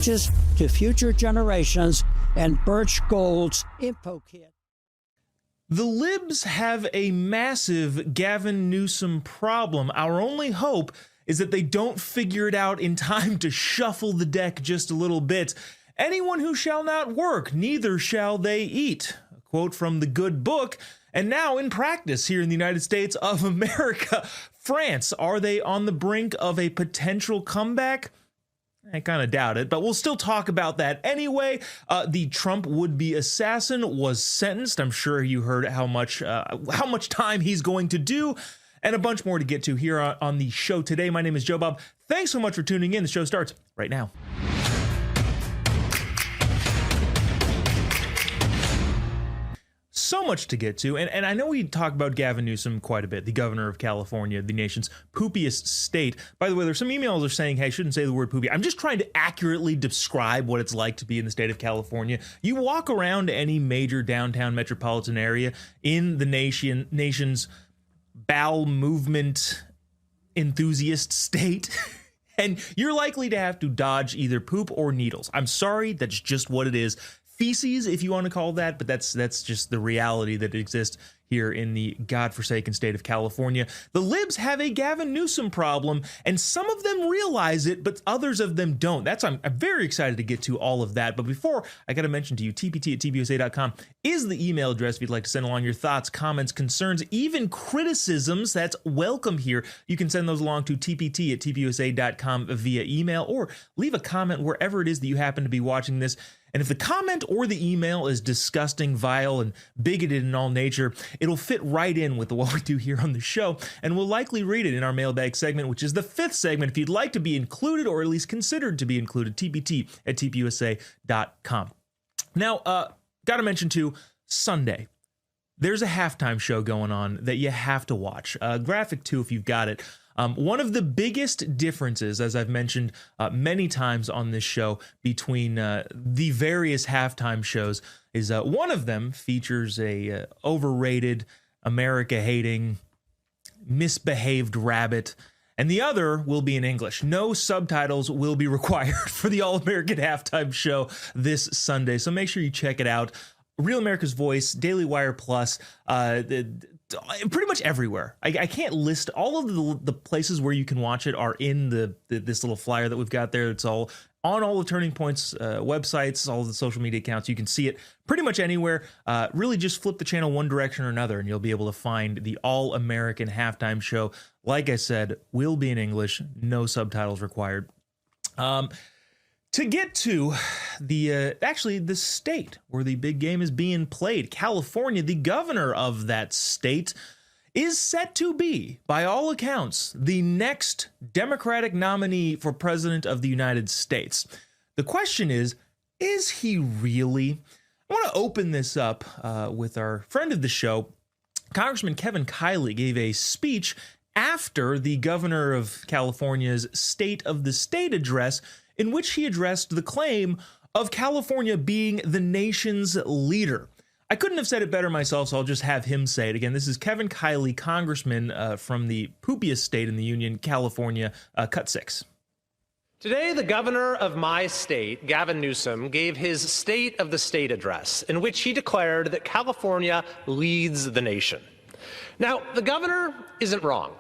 to future generations and Birch Gold's info kit. The libs have a massive Gavin Newsom problem. Our only hope is that they don't figure it out in time to shuffle the deck just a little bit. Anyone who shall not work, neither shall they eat. A quote from the good book. And now in practice here in the United States of America. France, are they on the brink of a potential comeback? I kind of doubt it, but we'll still talk about that anyway. The Trump would-be assassin was sentenced. I'm sure you heard how much time he's going to do, and a bunch more to get to here on the show today. My name is Jobob. Thanks so much for tuning in. The show starts right now. So much to get to, and I know we talk about Gavin Newsom quite a bit, the governor of California, the nation's poopiest state. By the way, there's some emails that are saying, hey, I shouldn't say the word poopy. I'm just trying to accurately describe what it's like to be in the state of California. You walk around any major downtown metropolitan area in the nation's bowel movement enthusiast state, and you're likely to have to dodge either poop or needles. I'm sorry, that's just what it is. Feces, if you want to call that, but that's just the reality that exists here in the godforsaken state of California. The libs have a Gavin Newsom problem, and some of them realize it, but others of them don't. I'm very excited to get to all of that. But before, I got to mention to you, tpt@tpusa.com is the email address if you'd like to send along your thoughts, comments, concerns, even criticisms. That's welcome here. You can send those along to tpt@tpusa.com via email, or leave a comment wherever it is that you happen to be watching this. And if the comment or the email is disgusting, vile, and bigoted in all nature, it'll fit right in with what we do here on the show, and we'll likely read it in our mailbag segment, which is the fifth segment. If you'd like to be included, or at least considered to be included, tpt@tpusa.com. Now, got to mention too, Sunday, there's a halftime show going on that you have to watch. Graphic 2 if you've got it. One of the biggest differences, as I've mentioned many times on this show, between the various halftime shows is one of them features a overrated, America-hating, misbehaved rabbit, and the other will be in English. No subtitles will be required for the All-American Halftime Show this Sunday, so make sure you check it out. Real America's Voice, Daily Wire Plus, pretty much everywhere. I can't list all of the places where you can watch it are in this little flyer that we've got there. It's all on all the Turning Points websites, all the social media accounts. You can see it pretty much anywhere. Really just flip the channel one direction or another, and you'll be able to find the All-American Halftime Show. Like I said, will be in English, no subtitles required. To get to the state where the big game is being played, California, the governor of that state is set to be, by all accounts, the next Democratic nominee for president of the United States. The question is he really? I want to open this up with our friend of the show, Congressman Kevin Kiley, gave a speech after the governor of California's State of the State address, in which he addressed the claim of California being the nation's leader. I couldn't have said it better myself, so I'll just have him say it. Again, this is Kevin Kiley, congressman from the poopiest state in the union, California, cut 6. Today, the governor of my state, Gavin Newsom, gave his State of the State address, in which he declared that California leads the nation. Now, the governor isn't wrong.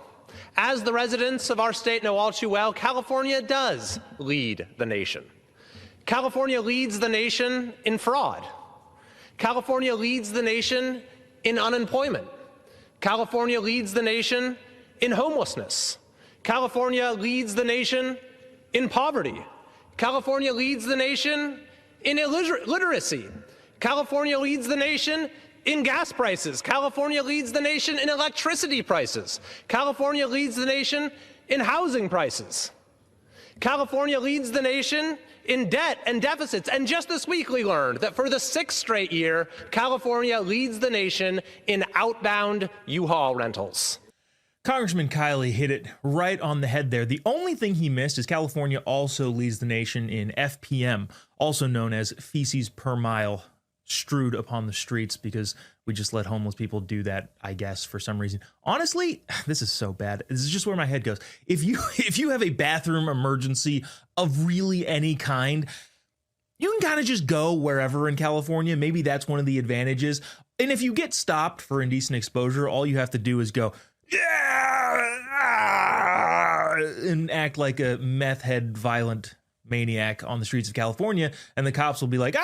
As the residents of our state know all too well, California does lead the nation. California leads the nation in fraud. California leads the nation in unemployment. California leads the nation in homelessness. California leads the nation in poverty. California leads the nation in illiteracy. California leads the nation in gas prices. California leads the nation in electricity prices. California leads the nation in housing prices. California leads the nation in debt and deficits. And just this week we learned that for the 6th straight year, California leads the nation in outbound U-Haul rentals. Congressman Kiley hit it right on the head there. The only thing he missed is California also leads the nation in FPM, also known as feces per mile strewed upon the streets, because we just let homeless people do that, I guess, for some reason. Honestly, this is so bad. This is just where my head goes. If you have a bathroom emergency of really any kind, you can kind of just go wherever in California. Maybe that's one of the advantages. And if you get stopped for indecent exposure, all you have to do is go, yeah, and act like a meth head violent maniac on the streets of California. And the cops will be like,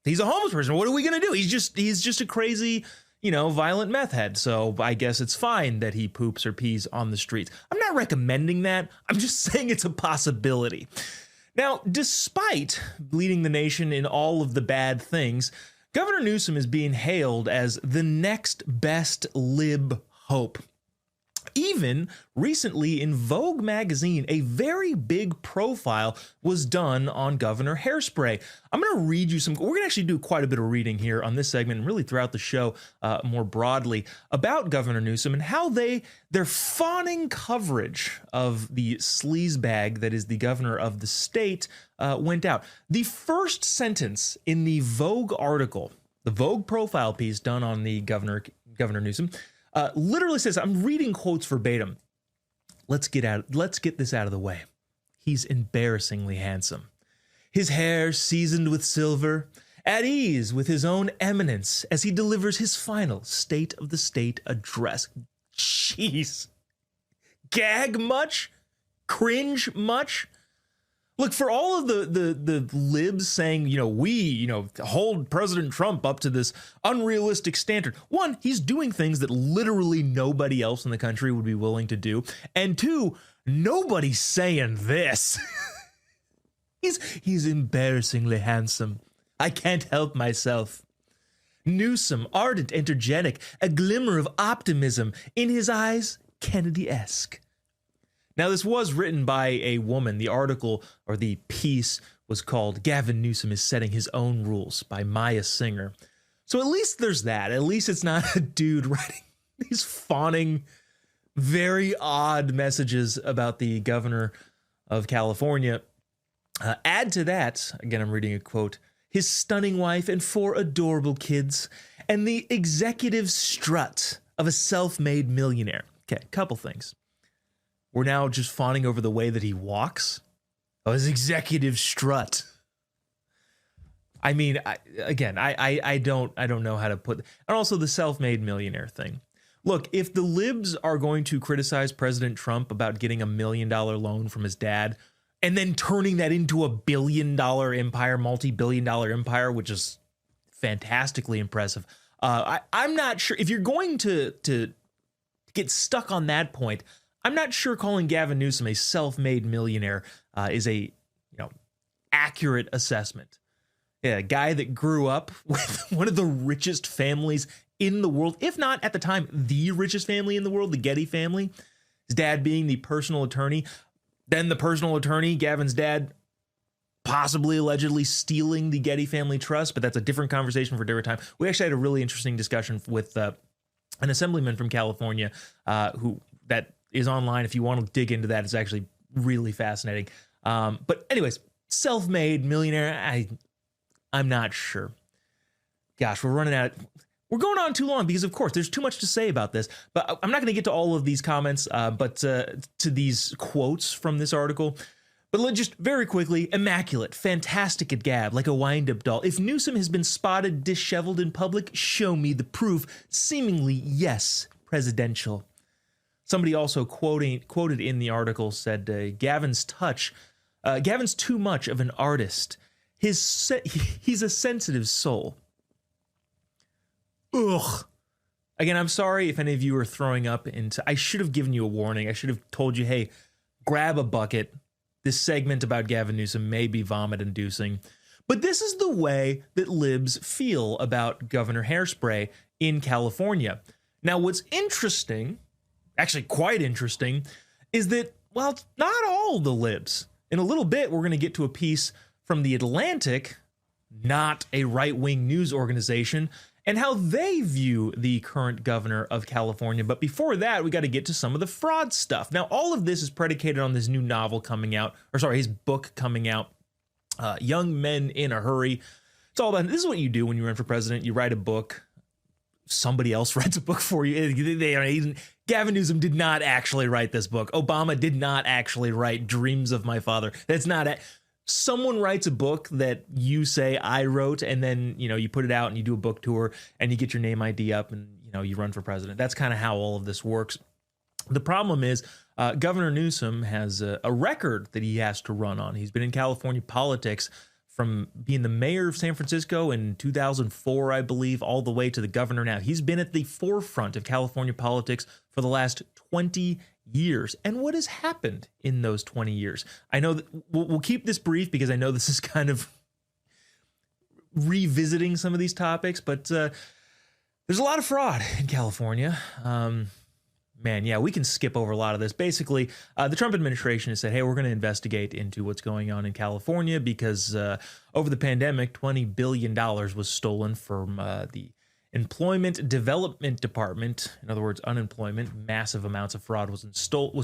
he's a homeless person. What are we going to do? He's just a crazy, violent meth head. So I guess it's fine that he poops or pees on the streets. I'm not recommending that. I'm just saying it's a possibility. Now, despite leading the nation in all of the bad things, Governor Newsom is being hailed as the next best lib hope. Even recently in Vogue magazine, a very big profile was done on Governor Hairspray. I'm going to read you we're going to actually do quite a bit of reading here on this segment and really throughout the show more broadly about Governor Newsom and how their fawning coverage of the sleazebag that is the governor of the state went out. The first sentence in the Vogue article, the Vogue profile piece done on the Governor Newsom, literally says, I'm reading quotes verbatim. Let's get this out of the way. He's embarrassingly handsome. His hair seasoned with silver, at ease with his own eminence as he delivers his final State of the State address. Jeez. Gag much? Cringe much? Look, for all of the libs saying, we hold President Trump up to this unrealistic standard. One, he's doing things that literally nobody else in the country would be willing to do. And two, nobody's saying this. He's embarrassingly handsome. I can't help myself. Newsom, ardent, energetic, a glimmer of optimism in his eyes, Kennedy-esque. Now, this was written by a woman. The article or the piece was called Gavin Newsom is Setting His Own Rules by Maya Singer. So at least there's that. At least it's not a dude writing these fawning, very odd messages about the governor of California. Add to that, again, I'm reading a quote, his stunning wife and 4 adorable kids, and the executive strut of a self-made millionaire. Okay, a couple things. We're now just fawning over the way that he walks. Oh, his executive strut. I mean, I don't know how to put, and also the self-made millionaire thing. Look, if the libs are going to criticize President Trump about getting $1 million loan from his dad and then turning that into a $1 billion empire, multi-billion-dollar empire, which is fantastically impressive. I'm not sure if you're going to get stuck on that point. I'm not sure calling Gavin Newsom a self-made millionaire is a accurate assessment. Yeah, a guy that grew up with one of the richest families in the world, if not at the time the richest family in the world, the Getty family. His dad being the personal attorney, then the personal attorney, Gavin's dad, possibly allegedly stealing the Getty family trust, but that's a different conversation for a different time. We actually had a really interesting discussion with an assemblyman from California who is online. If you want to dig into that, it's actually really fascinating. But anyways, self-made millionaire, I'm not sure. Gosh, we're going on too long because, of course, there's too much to say about this. But I'm not going to get to all of these comments, but to these quotes from this article. But let's just very quickly, immaculate, fantastic at gab, like a wind-up doll. If Newsom has been spotted disheveled in public, show me the proof. Seemingly, yes, presidential. Somebody also quoted in the article said, Gavin's too much of an artist. He's a sensitive soul. Ugh. Again, I'm sorry if any of you are throwing up I should have given you a warning. I should have told you, hey, grab a bucket. This segment about Gavin Newsom may be vomit-inducing. But this is the way that libs feel about Governor Hairspray in California. Now, what's interesting, actually quite interesting, is that, well, not all the libs. In a little bit, we're going to get to a piece from The Atlantic, not a right-wing news organization, and how they view the current governor of California. But before that, we got to get to some of the fraud stuff. Now, all of this is predicated on this new novel coming out, his book coming out, Young Men in a Hurry. It's all about, this is what you do when you run for president. You write a book. Somebody else writes a book for you. Gavin Newsom did not actually write this book. Obama did not actually write Dreams of My Father. That's not it. someone writes a book that you say I wrote, and then, you put it out and you do a book tour and you get your name ID up and, you run for president. That's kind of how all of this works. The problem is Governor Newsom has a record that he has to run on. He's been in California politics from being the mayor of San Francisco in 2004, I believe, all the way to the governor now. He's been at the forefront of California politics for the last 20 years. And what has happened in those 20 years? I know that we'll keep this brief because I know this is kind of revisiting some of these topics, but there's a lot of fraud in California. Man, yeah, we can skip over a lot of this. Basically, the Trump administration has said, hey, we're going to investigate into what's going on in California because over the pandemic, $20 billion was stolen from the Employment Development Department. In other words, unemployment. Massive amounts of fraud was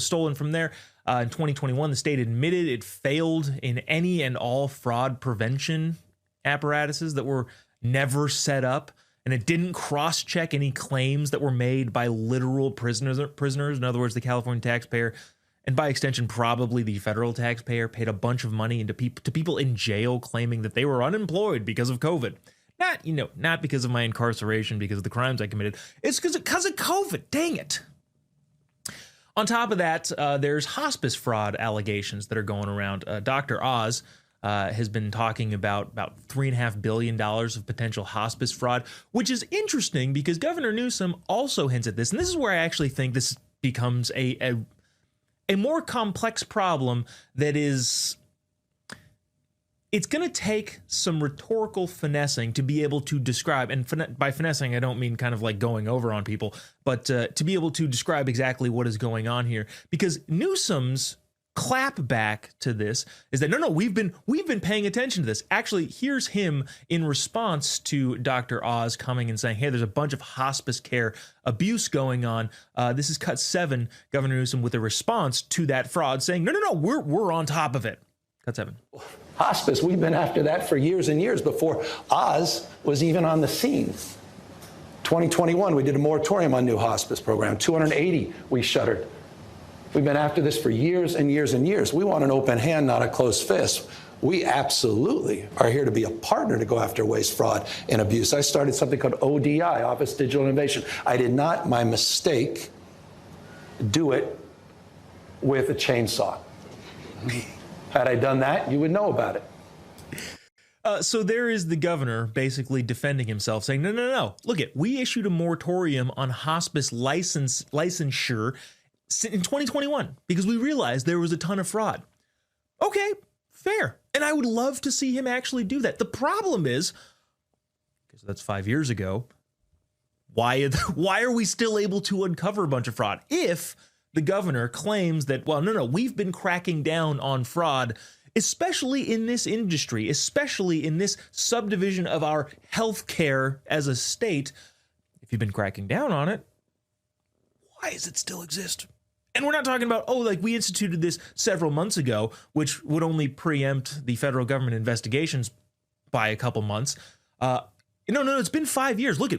stolen from there. In 2021, the state admitted it failed in any and all fraud prevention apparatuses that were never set up. And it didn't cross-check any claims that were made by literal prisoners. In other words, the California taxpayer, and by extension, probably the federal taxpayer, paid a bunch of money into to people in jail claiming that they were unemployed because of COVID. Not because of my incarceration, because of the crimes I committed. It's because of COVID. Dang it. On top of that, there's hospice fraud allegations that are going around. Dr. Oz has been talking about $3.5 billion of potential hospice fraud, which is interesting because Governor Newsom also hints at this. And this is where I actually think this becomes a more complex problem that is, it's going to take some rhetorical finessing to be able to describe, and by finessing, I don't mean kind of like going over on people, but to be able to describe exactly what is going on here, because Newsom's clap back to this is that no, we've been paying attention to this. Actually, here's him in response to Dr. Oz coming and saying, hey, there's a bunch of hospice care abuse going on. This is cut 7, Governor Newsom, with a response to that fraud, saying, no, we're on top of it. Cut 7. Hospice, we've been after that for years and years before Oz was even on the scene. 2021, we did a moratorium on new hospice program. 280 we shuttered. We've been after this for years and years and years. We want an open hand, not a closed fist. We absolutely are here to be a partner to go after waste, fraud, and abuse. I started something called ODI, Office Digital Innovation. I did not, my mistake, do it with a chainsaw. Had I done that, you would know about it. So there is the governor basically defending himself, saying, no. Look, we issued a moratorium on hospice licensure in 2021 because we realized there was a ton of fraud. Okay, fair. And I would love to see him actually do that. The problem is, because that's 5 years ago, why are we still able to uncover a bunch of fraud if the governor claims that, well, no, we've been cracking down on fraud, especially in this industry, especially in this subdivision of our healthcare as a state. If you've been cracking down on it, why does it still exist? And we're not talking about, we instituted this several months ago, which would only preempt the federal government investigations by a couple months. No, it's been 5 years. Look,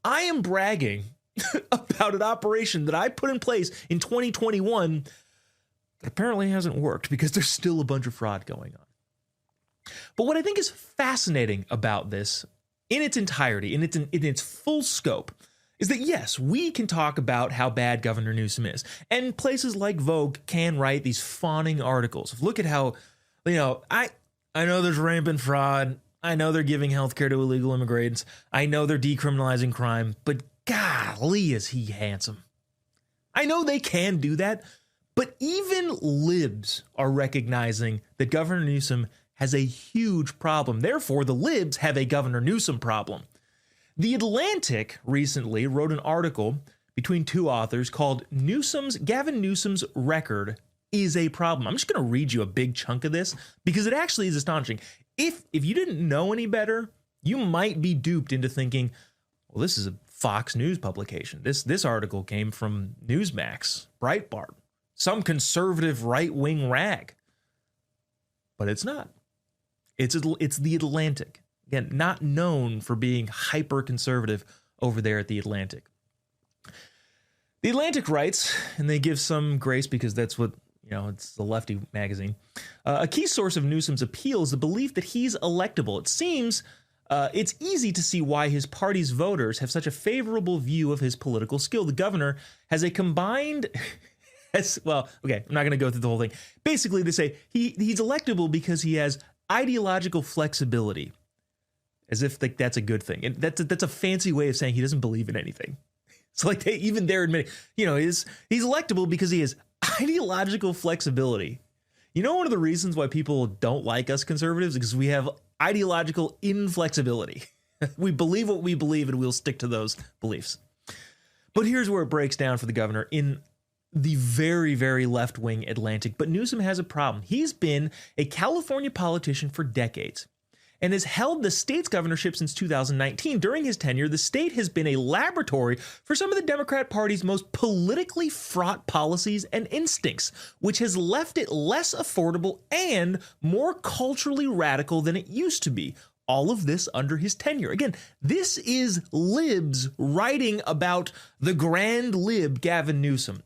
I am bragging about an operation that I put in place in 2021 that apparently hasn't worked because there's still a bunch of fraud going on. But what I think is fascinating about this in its entirety, in its full scope, is that, yes, we can talk about how bad Governor Newsom is. And places like Vogue can write these fawning articles. Look at how, I know there's rampant fraud. I know they're giving healthcare to illegal immigrants. I know they're decriminalizing crime. But golly, is he handsome. I know they can do that. But even libs are recognizing that Governor Newsom has a huge problem. Therefore, the libs have a Governor Newsom problem. The Atlantic recently wrote an article between two authors called Gavin Newsom's Record is a Problem. I'm just going to read you a big chunk of this because it actually is astonishing. If you didn't know any better, you might be duped into thinking, well, this is a Fox News publication. This article came from Newsmax, Breitbart, some conservative right-wing rag. But it's not. It's the Atlantic. Again, not known for being hyper-conservative over there at the Atlantic. The Atlantic writes, and they give some grace because that's what It's the lefty magazine. A key source of Newsom's appeal is the belief that he's electable. It seems it's easy to see why his party's voters have such a favorable view of his political skill. The governor has a combined... I'm not going to go through the whole thing. Basically, they say he's electable because he has ideological flexibility, as if that's a good thing. And that's a fancy way of saying he doesn't believe in anything. So even they're admitting, he's electable because he has ideological flexibility. One of the reasons why people don't like us conservatives is because we have ideological inflexibility. We believe what we believe and we'll stick to those beliefs. But here's where it breaks down for the governor in the very, very left-wing Atlantic. But Newsom has a problem. He's been a California politician for decades and has held the state's governorship since 2019. During his tenure, the state has been a laboratory for some of the Democrat Party's most politically fraught policies and instincts, which has left it less affordable and more culturally radical than it used to be. All of this under his tenure. Again, this is libs writing about the grand lib Gavin Newsom.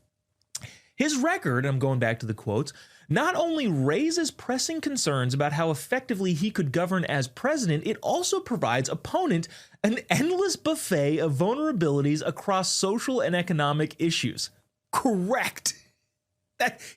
His record, I'm going back to the quotes, not only raises pressing concerns about how effectively he could govern as president, it also provides opponent an endless buffet of vulnerabilities across social and economic issues. Correct.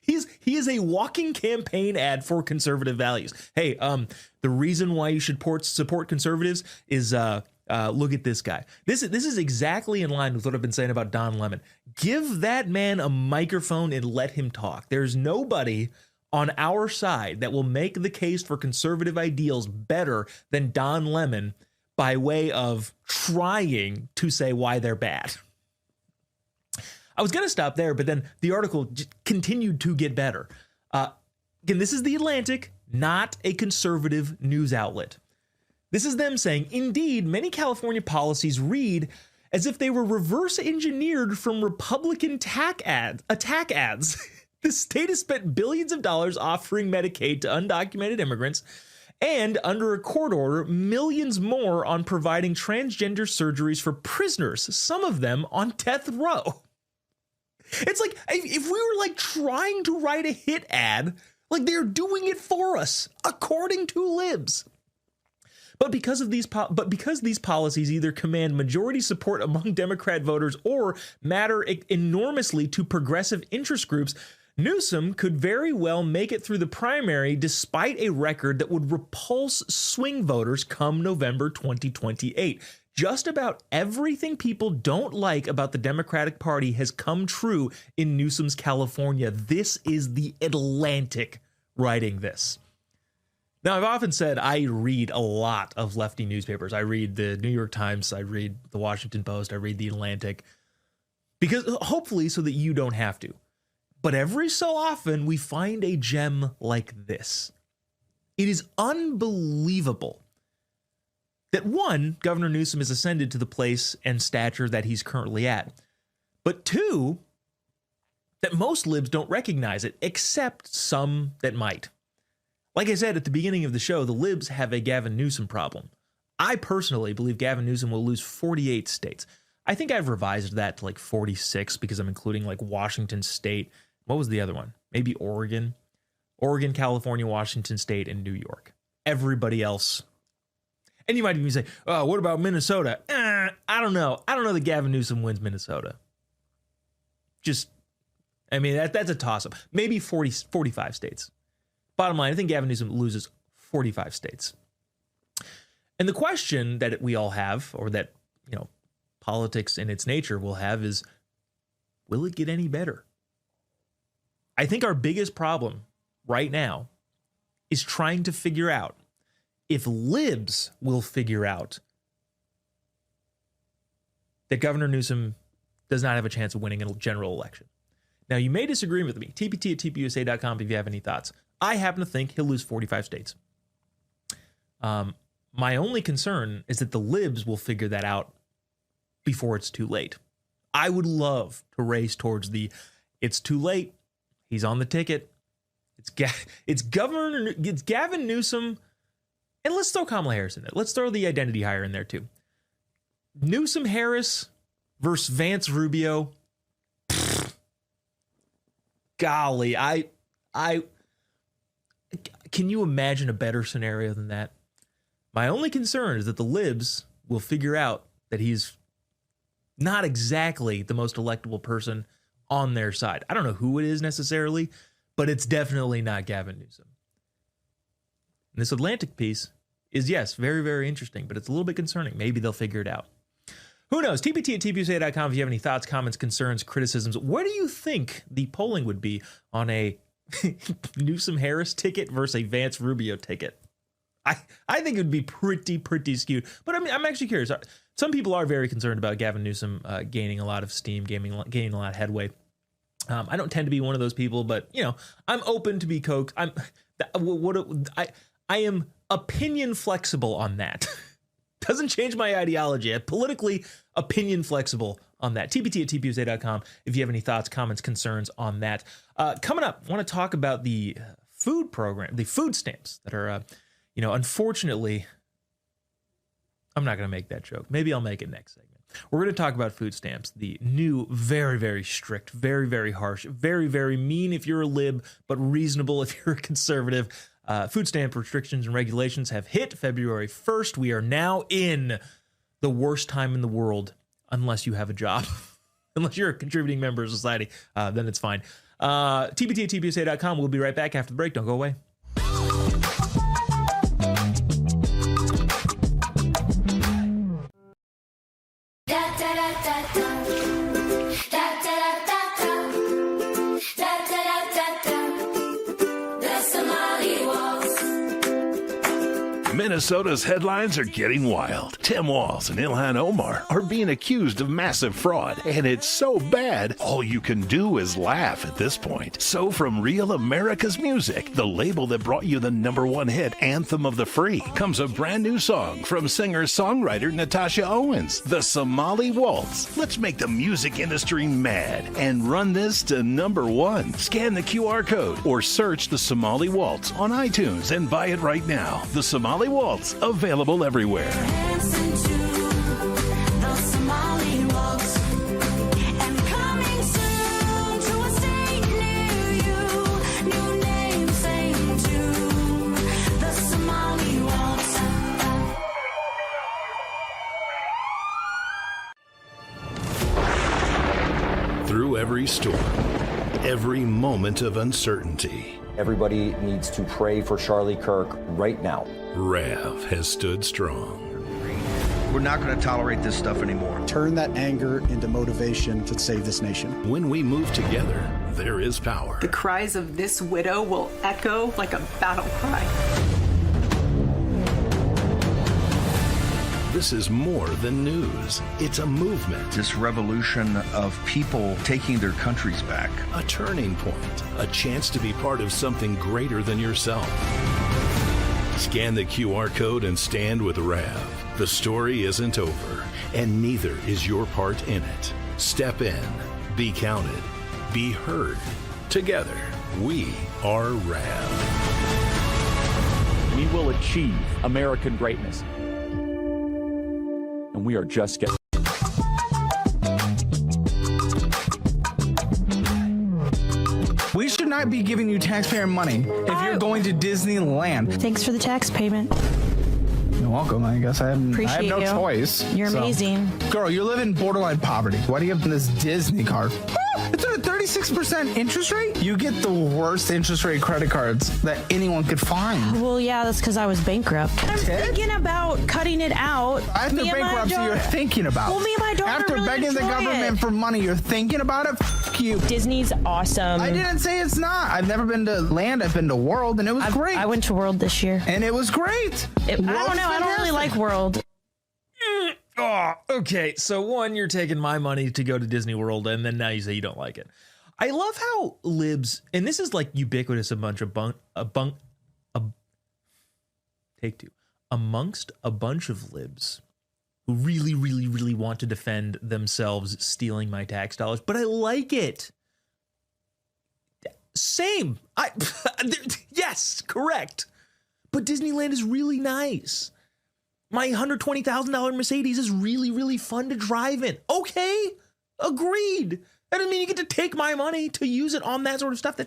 He is a walking campaign ad for conservative values. Hey, the reason why you should support conservatives is look at this guy. This is exactly in line with what I've been saying about Don Lemon. Give that man a microphone and let him talk. There's nobody on our side that will make the case for conservative ideals better than Don Lemon by way of trying to say why they're bad. I was going to stop there, but then the article continued to get better. Again, this is The Atlantic, not a conservative news outlet. This is them saying, indeed, many California policies read as if they were reverse engineered from Republican attack ads. The state has spent billions of dollars offering Medicaid to undocumented immigrants and, under a court order, millions more on providing transgender surgeries for prisoners, some of them on death row. It's like if we were trying to write a hit ad, they're doing it for us, according to libs. But because these policies either command majority support among Democrat voters or matter enormously to progressive interest groups, Newsom could very well make it through the primary despite a record that would repulse swing voters come November 2028. Just about everything people don't like about the Democratic Party has come true in Newsom's California. This is The Atlantic writing this. Now, I've often said I read a lot of lefty newspapers. I read the New York Times, I read the Washington Post, I read The Atlantic, because hopefully so that you don't have to. But every so often we find a gem like this. It is unbelievable that one, Governor Newsom has ascended to the place and stature that he's currently at. But two, that most libs don't recognize it, except some that might. Like I said at the beginning of the show, the libs have a Gavin Newsom problem. I personally believe Gavin Newsom will lose 48 states. I think I've revised that to 46 because I'm including Washington State. What was the other one? Maybe Oregon. Oregon, California, Washington State, and New York. Everybody else. And you might even say, oh, what about Minnesota? I don't know. I don't know that Gavin Newsom wins Minnesota. That's a toss-up. Maybe 45 states. Bottom line, I think Gavin Newsom loses 45 states. And the question that we all have, or that, politics in its nature will have, is, will it get any better? I think our biggest problem right now is trying to figure out if libs will figure out that Governor Newsom does not have a chance of winning a general election. Now, you may disagree with me. TPT at TPUSA.com if you have any thoughts. I happen to think he'll lose 45 states. My only concern is that the libs will figure that out before it's too late. I would love to race towards it's too late. He's on the ticket. It's Gavin Newsom. And let's throw Kamala Harris in there. Let's throw the identity hire in there too. Newsom Harris versus Vance Rubio. Golly, I Can you imagine a better scenario than that? My only concern is that the libs will figure out that he's not exactly the most electable person on their side. I don't know who it is necessarily, but it's definitely not Gavin Newsom. And this Atlantic piece is, yes, very, very interesting, but it's a little bit concerning. Maybe they'll figure it out. Who knows? TPT at TPUSA.com if you have any thoughts, comments, concerns, criticisms. Where do you think the polling would be on a Newsom-Harris ticket versus a Vance-Rubio ticket? I think it would be pretty skewed. But I mean, I'm actually curious. Some people are very concerned about Gavin Newsom gaining a lot of steam, gaining a lot of headway. I don't tend to be one of those people, but you know, I'm open to be coaxed. I am opinion flexible on that. Doesn't change my ideology. I'm politically opinion flexible on that. TPT at TPUSA.com if you have any thoughts, comments, concerns on that. Coming up, I want to talk about the food program, the food stamps that are, unfortunately, I'm not going to make that joke. Maybe I'll make it next segment. We're going to talk about food stamps, the new, very, very strict, very, very harsh, very, very mean if you're a lib, but reasonable if you're a conservative. Food stamp restrictions and regulations have hit February 1st. We are now in the worst time in the world, unless you have a job. Unless you're a contributing member of society, then it's fine. TPT at TPUSA.com. We'll be right back after the break. Don't go away. Minnesota's headlines are getting wild. Tim Walz and Ilhan Omar are being accused of massive fraud, and it's so bad, all you can do is laugh at this point. So from Real America's Music, the label that brought you the #1 hit, Anthem of the Free, comes a brand new song from singer-songwriter Natasha Owens, The Somali Waltz. Let's make the music industry mad and run this to #1. Scan the QR code or search The Somali Waltz on iTunes and buy it right now. The Somali Waltz, available everywhere. Through every storm, every moment of uncertainty, everybody needs to pray for Charlie Kirk right now. Rav has stood strong. We're not going to tolerate this stuff anymore. Turn that anger into motivation to save this nation. When we move together, there is power. The cries of this widow will echo like a battle cry. This is more than news. It's a movement. This revolution of people taking their countries back. A turning point. A chance to be part of something greater than yourself. Scan the QR code and stand with Rav. The story isn't over, and neither is your part in it. Step in, be counted, be heard. Together, we are Rav. We will achieve American greatness. And we are just getting. We should not be giving you taxpayer money if you're going to Disneyland. Thanks for the tax payment. You're welcome. I guess I have no choice. You're amazing. Girl, you live in borderline poverty. Why do you have this Disney card? It's at a 36% interest rate? You get the worst interest rate credit cards that anyone could find. Well, yeah, that's because I was bankrupt. I'm thinking about cutting it out. After bankruptcy, you're thinking about it. Well, me and my daughter After really begging the government for money, you're thinking about it? F*** you. Disney's awesome. I didn't say it's not. I've never been to land. I've been to World, and it was great. I went to World this year. And it was great. I don't know. I don't really like World. Oh, okay. So one, you're taking my money to go to Disney World, and then now you say you don't like it. I love how libs, and this is like ubiquitous amongst a bunch of libs who really, really, really want to defend themselves stealing my tax dollars, but I like it. Same. Yes, correct. But Disneyland is really nice. My $120,000 Mercedes is really, really fun to drive in. Okay, agreed. That doesn't mean you get to take my money to use it on that sort of stuff.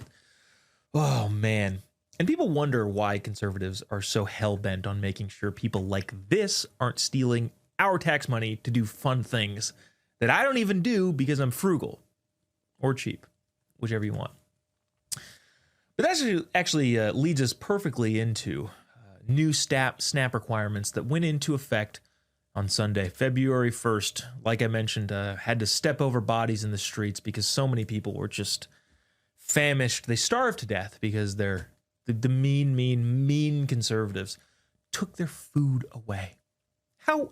Oh, man. And people wonder why conservatives are so hell-bent on making sure people like this aren't stealing our tax money to do fun things that I don't even do because I'm frugal or cheap, whichever you want. But that actually leads us perfectly into new SNAP requirements that went into effect on Sunday, February 1st. Like I mentioned, had to step over bodies in the streets because so many people were just famished. They starved to death because the mean conservatives took their food away. How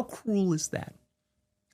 cruel is that?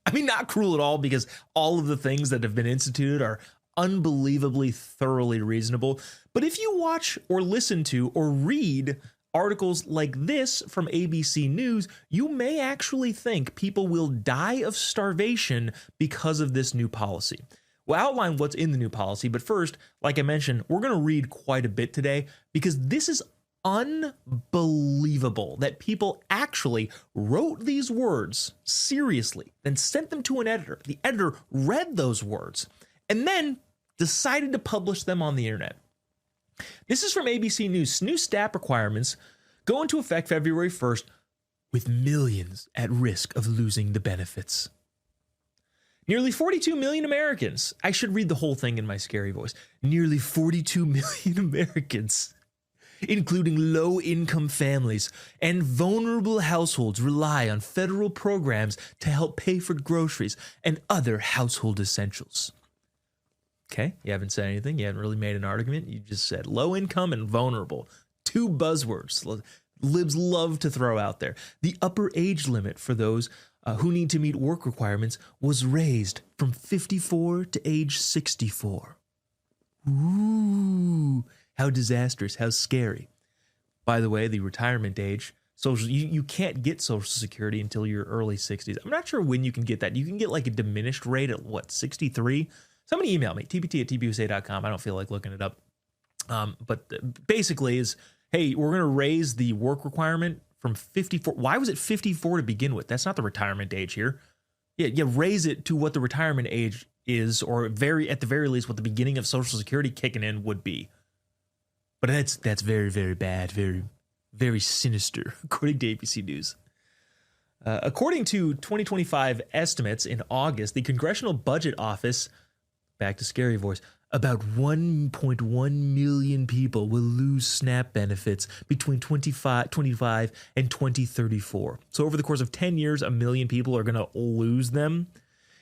I mean, not cruel at all, because all of the things that have been instituted are unbelievably thoroughly reasonable. But if you watch or listen to or read articles like this from ABC News, you may actually think people will die of starvation because of this new policy. We'll outline what's in the new policy, but first, like I mentioned, we're going to read quite a bit today because this is unbelievable that people actually wrote these words seriously, then sent them to an editor. The editor read those words and then decided to publish them on the internet. This is from ABC News. New SNAP requirements go into effect February 1st with millions at risk of losing the benefits. Nearly 42 million Americans. I should read the whole thing in my scary voice. Nearly 42 million Americans, including low-income families and vulnerable households, rely on federal programs to help pay for groceries and other household essentials. Okay, you haven't said anything. You haven't really made an argument. You just said low income and vulnerable. Two buzzwords libs love to throw out there. The upper age limit for those who need to meet work requirements was raised from 54 to age 64. Ooh, how disastrous, how scary. By the way, the retirement age, you can't get Social Security until your early 60s. I'm not sure when you can get that. You can get like a diminished rate at what, 63? Somebody email me, tpt@tpusa.com. I don't feel like looking it up. But basically is, hey, we're going to raise the work requirement from 54. Why was it 54 to begin with? That's not the retirement age here. Yeah, raise it to what the retirement age is, or at the very least what the beginning of Social Security kicking in would be. But that's very, very bad, very, very sinister, according to ABC News. According to 2025 estimates in August, the Congressional Budget Office, back to scary voice, about 1.1 million people will lose SNAP benefits between 2025 and 2034. So over the course of 10 years, 1 million people are going to lose them,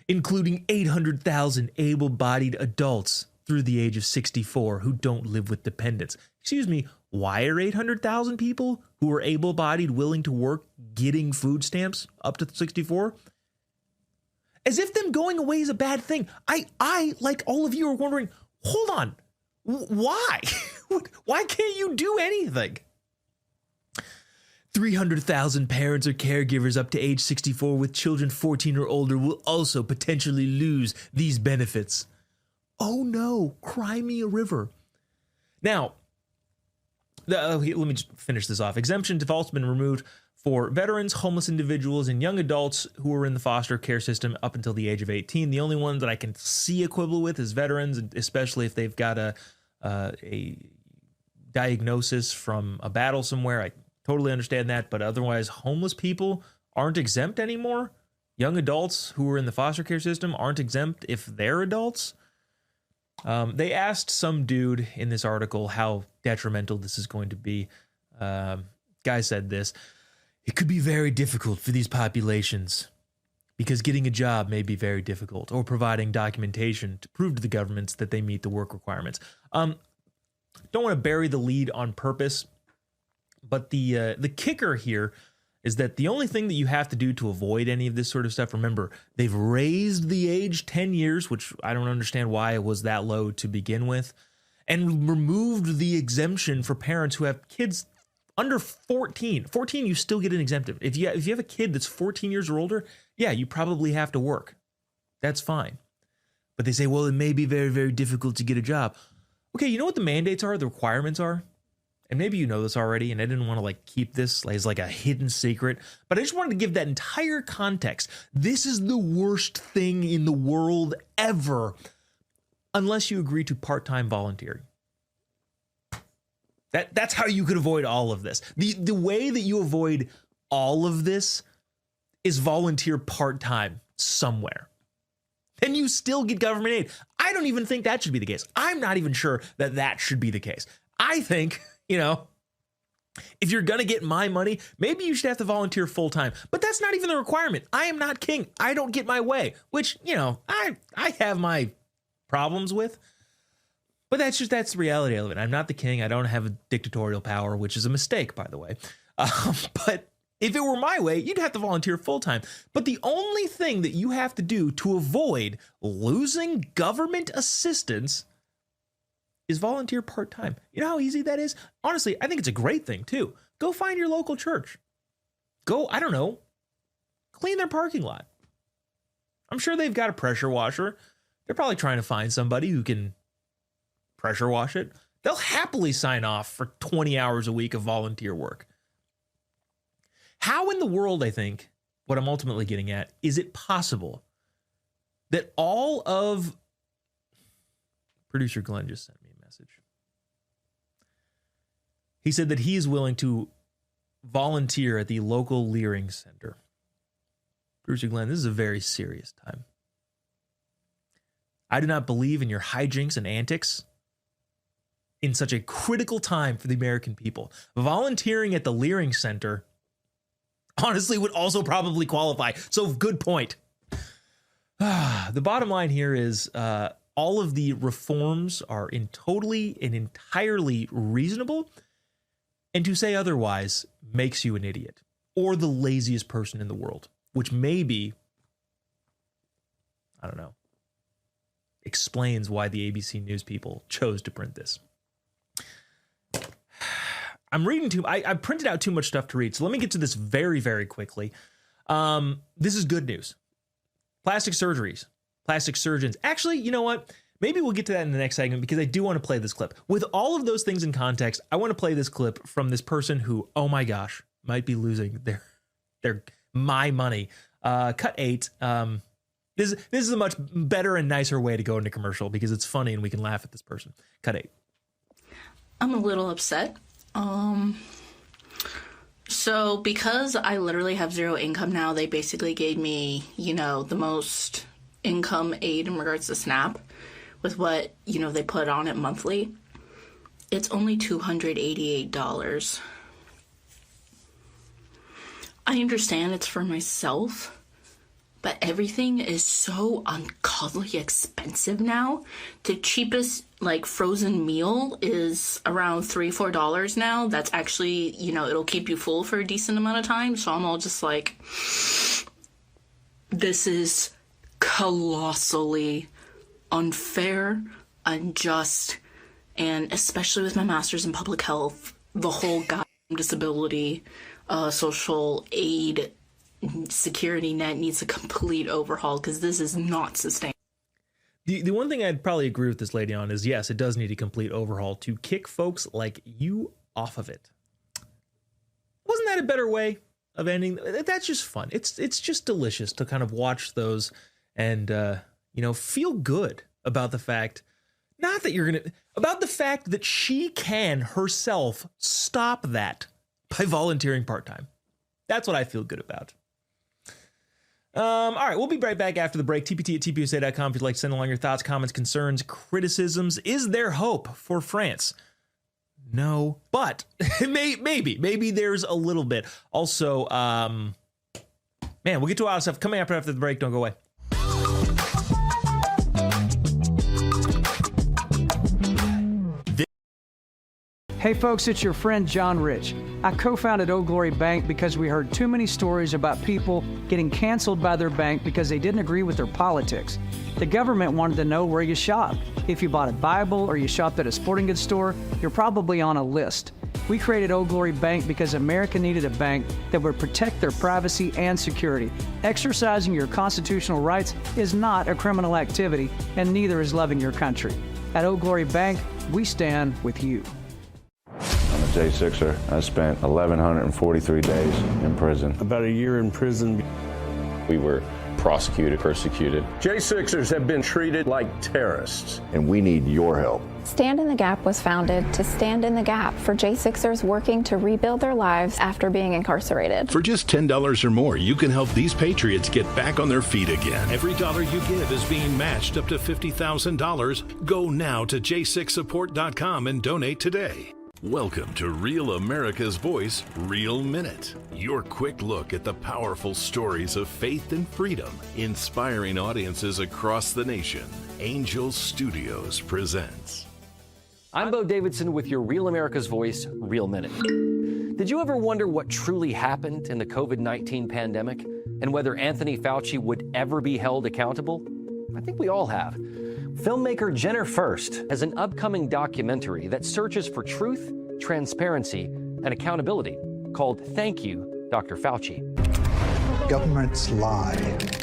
including 800,000 able-bodied adults through the age of 64 who don't live with dependents. Excuse me, why are 800,000 people who are able-bodied, willing to work, getting food stamps up to 64? As if them going away is a bad thing. I like all of you, are wondering, hold on, why? Why can't you do anything? 300,000 parents or caregivers up to age 64 with children 14 or older will also potentially lose these benefits. Oh no, cry me a river. Now, let me just finish this off. Exemption default's been removed for veterans, homeless individuals, and young adults who are in the foster care system up until the age of 18. The only one that I can see a quibble with is veterans, especially if they've got a diagnosis from a battle somewhere. I totally understand that, but otherwise, homeless people aren't exempt anymore. Young adults who are in the foster care system aren't exempt if they're adults. They asked some dude in this article how detrimental this is going to be. Guy said this: it could be very difficult for these populations because getting a job may be very difficult, or providing documentation to prove to the governments that they meet the work requirements. Don't want to bury the lead on purpose, but the kicker here is that the only thing that you have to do to avoid any of this sort of stuff, remember, they've raised the age 10 years, which I don't understand why it was that low to begin with, and removed the exemption for parents who have kids under 14. 14, you still get an exemption. If you have a kid that's 14 years or older, yeah, you probably have to work. That's fine. But they say, well, it may be very, very difficult to get a job. Okay, you know what the mandates are, the requirements are? And maybe you know this already, and I didn't want to keep this as a hidden secret, but I just wanted to give that entire context. This is the worst thing in the world ever, unless you agree to part-time volunteering. That's how you could avoid all of this. The way that you avoid all of this is volunteer part-time somewhere. And you still get government aid. I don't even think that should be the case. I'm not even sure that should be the case. I think, if you're going to get my money, maybe you should have to volunteer full-time. But that's not even the requirement. I am not king. I don't get my way, which, I have my problems with. But that's the reality of it. I'm not the king. I don't have a dictatorial power, which is a mistake, by the way. But if it were my way, you'd have to volunteer full-time. But the only thing that you have to do to avoid losing government assistance is volunteer part-time. You know how easy that is? Honestly, I think it's a great thing, too. Go find your local church. Go, I don't know, clean their parking lot. I'm sure they've got a pressure washer. They're probably trying to find somebody who can pressure wash it. They'll happily sign off for 20 hours a week of volunteer work. How in the world, I think, what I'm ultimately getting at, is it possible that all of... Producer Glenn just sent me a message. He said that he is willing to volunteer at the local Leering Center. Producer Glenn, this is a very serious time. I do not believe in your hijinks and antics in such a critical time for the American people. Volunteering at the Leering Center honestly would also probably qualify. So good point. The bottom line here is all of the reforms are totally and entirely reasonable. And to say otherwise makes you an idiot or the laziest person in the world, which maybe, I don't know, explains why the ABC News people chose to print this. I'm reading I printed out too much stuff to read, so let me get to this very, very quickly. This is good news. Plastic surgeries, plastic surgeons. Actually, you know what? Maybe we'll get to that in the next segment because I do want to play this clip. With all of those things in context, I want to play this clip from this person who, oh my gosh, might be losing my money. Cut 8. This is a much better and nicer way to go into commercial because it's funny and we can laugh at this person. Cut 8. I'm a little upset. So because I literally have zero income now, they basically gave me, the most income aid in regards to SNAP with what, they put on it monthly. It's only $288. I understand it's for myself, but everything is so ungodly expensive now. The cheapest, frozen meal is around $3-4 now. That's actually, it'll keep you full for a decent amount of time. So I'm all just like, this is colossally unfair, unjust, and especially with my master's in public health, the whole goddamn disability, social aid security net needs a complete overhaul because this is not sustainable. The one thing I'd probably agree with this lady on is, yes, it does need a complete overhaul to kick folks like you off of it. Wasn't that a better way of ending? That's just fun. It's just delicious to kind of watch those and, feel good about the fact, about the fact that she can herself stop that by volunteering part-time. That's what I feel good about. All right, we'll be right back after the break. TPT@TPUSA.com if you'd like to send along your thoughts, comments, concerns, criticisms. Is there hope for France? No, but maybe there's a little bit. Also, we'll get to a lot of stuff coming up after the break. Don't go away. Hey folks, it's your friend John Rich. I co-founded Old Glory Bank because we heard too many stories about people getting canceled by their bank because they didn't agree with their politics. The government wanted to know where you shop. If you bought a Bible or you shopped at a sporting goods store, you're probably on a list. We created Old Glory Bank because America needed a bank that would protect their privacy and security. Exercising your constitutional rights is not a criminal activity, and neither is loving your country. At Old Glory Bank, we stand with you. I'm a J6er. I spent 1,143 days in prison. About a year in prison. We were prosecuted, persecuted. J6ers have been treated like terrorists. And we need your help. Stand in the Gap was founded to stand in the gap for J6ers working to rebuild their lives after being incarcerated. For just $10 or more, you can help these patriots get back on their feet again. Every dollar you give is being matched up to $50,000. Go now to j6support.com and donate today. Welcome to Real America's Voice, Real Minute. Your quick look at the powerful stories of faith and freedom, inspiring audiences across the nation. Angel Studios presents. I'm Bo Davidson with your Real America's Voice, Real Minute. Did you ever wonder what truly happened in the COVID-19 pandemic and whether Anthony Fauci would ever be held accountable? I think we all have. Filmmaker Jenner First has an upcoming documentary that searches for truth, transparency, and accountability called Thank You, Dr. Fauci. Governments lie.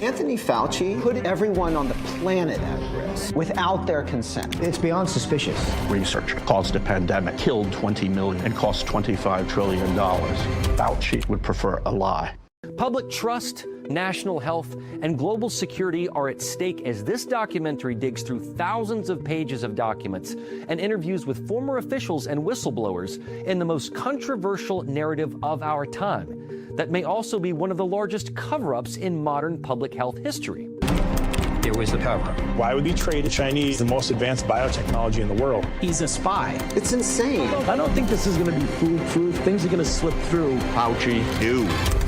Anthony Fauci put everyone on the planet at risk without their consent. It's beyond suspicious. Research caused a pandemic, killed 20 million, and cost $25 trillion. Fauci would prefer a lie. Public trust, national health, and global security are at stake as this documentary digs through thousands of pages of documents and interviews with former officials and whistleblowers in the most controversial narrative of our time that may also be one of the largest cover-ups in modern public health history. It was the cover-up. Why would he trade the Chinese the most advanced biotechnology in the world? He's a spy. It's insane. I don't think this is going to be foolproof. Things are going to slip through. Fauci knew